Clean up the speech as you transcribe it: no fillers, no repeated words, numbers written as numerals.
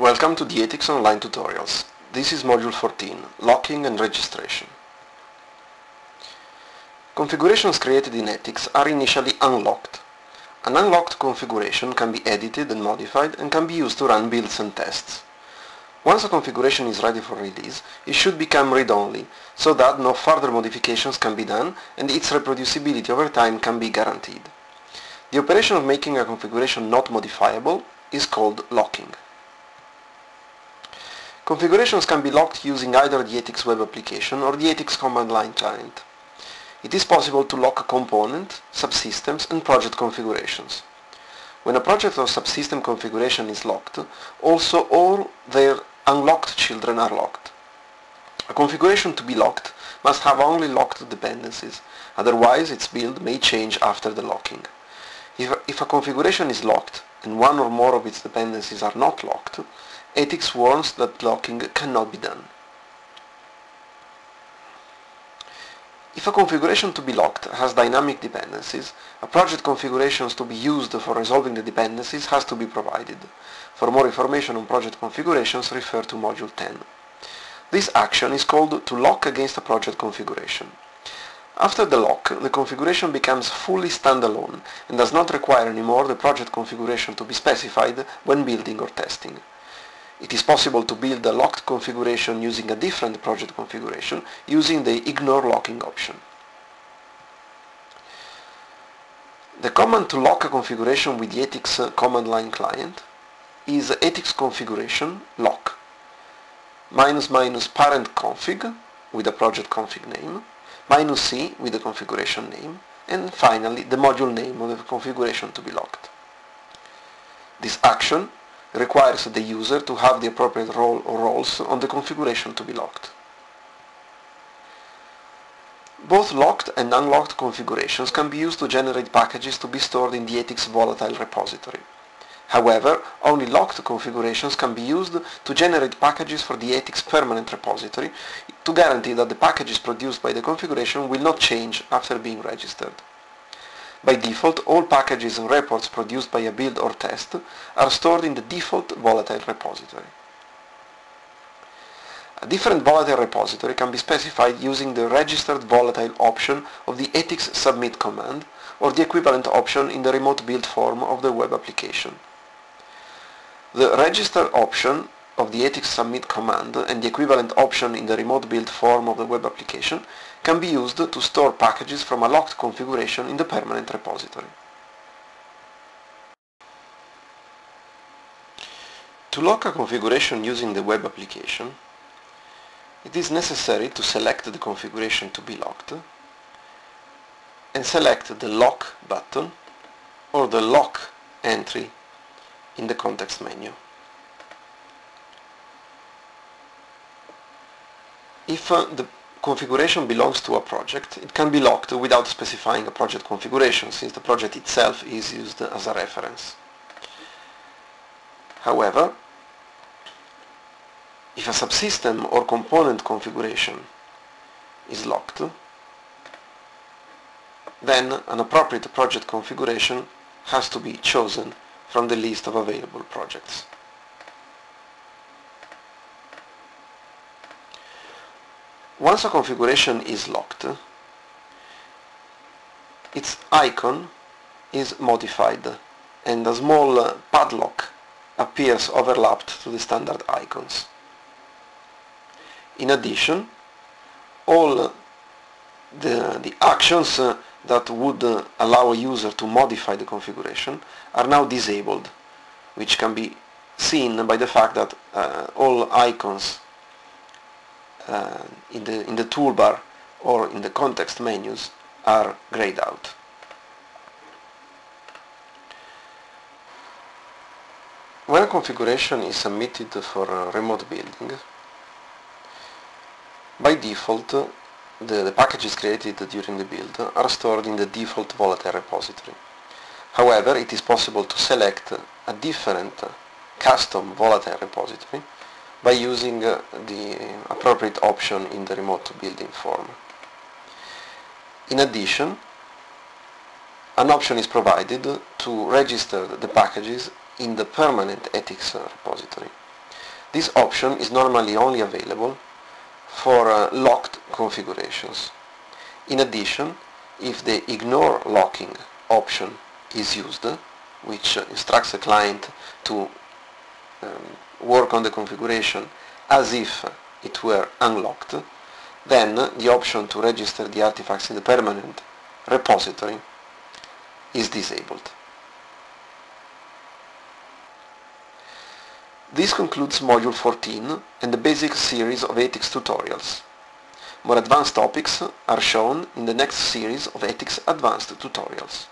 Welcome to the ETICS online tutorials. This is module 14, locking and registration. Configurations created in ETICS are initially unlocked. An unlocked configuration can be edited and modified and can be used to run builds and tests. Once a configuration is ready for release, it should become read-only, so that no further modifications can be done and its reproducibility over time can be guaranteed. The operation of making a configuration not modifiable is called locking. Configurations can be locked using either the ETICS web application or the ETICS command line client. It is possible to lock a component, subsystems and project configurations. When a project or subsystem configuration is locked, also all their unlocked children are locked. A configuration to be locked must have only locked dependencies, otherwise its build may change after the locking. If a configuration is locked and one or more of its dependencies are not locked, ETICS warns that locking cannot be done. If a configuration to be locked has dynamic dependencies, a project configuration to be used for resolving the dependencies has to be provided. For more information on project configurations, refer to module 10. This action is called to lock against a project configuration. After the lock, the configuration becomes fully standalone and does not require anymore the project configuration to be specified when building or testing. It is possible to build a locked configuration using a different project configuration using the ignore locking option. The command to lock a configuration with the ETICS command line client is ETICS configuration lock --parent config with a project config name, -c with the configuration name, and finally the module name of the configuration to be locked. This action requires the user to have the appropriate role or roles on the configuration to be locked. Both locked and unlocked configurations can be used to generate packages to be stored in the ETICS volatile repository. However, only locked configurations can be used to generate packages for the ETICS permanent repository to guarantee that the packages produced by the configuration will not change after being registered. By default, all packages and reports produced by a build or test are stored in the default volatile repository. A different volatile repository can be specified using the registered volatile option of the ETICS submit command or the equivalent option in the remote build form of the web application. The registered option of the ETICS submit command and the equivalent option in the remote build form of the web application can be used to store packages from a locked configuration in the permanent repository. To lock a configuration using the web application, it is necessary to select the configuration to be locked and select the lock button or the lock entry in the context menu. If the configuration belongs to a project, it can be locked without specifying a project configuration, since the project itself is used as a reference. However, if a subsystem or component configuration is locked, then an appropriate project configuration has to be chosen from the list of available projects. Once a configuration is locked, its icon is modified and a small padlock appears overlapped to the standard icons. In addition, all the actions that would allow a user to modify the configuration are now disabled, which can be seen by the fact that all icons in the toolbar or in the context menus are grayed out. When a configuration is submitted for remote building, by default the packages created during the build are stored in the default volatile repository. However, it is possible to select a different custom volatile repository by using the appropriate option in the remote building form. In addition, an option is provided to register the packages in the permanent ETICS repository. This option is normally only available for locked configurations. In addition, if the ignore locking option is used, which instructs the client to work on the configuration as if it were unlocked, then the option to register the artifacts in the permanent repository is disabled. This concludes Module 14 and the basic series of ETICS tutorials. More advanced topics are shown in the next series of ETICS Advanced tutorials.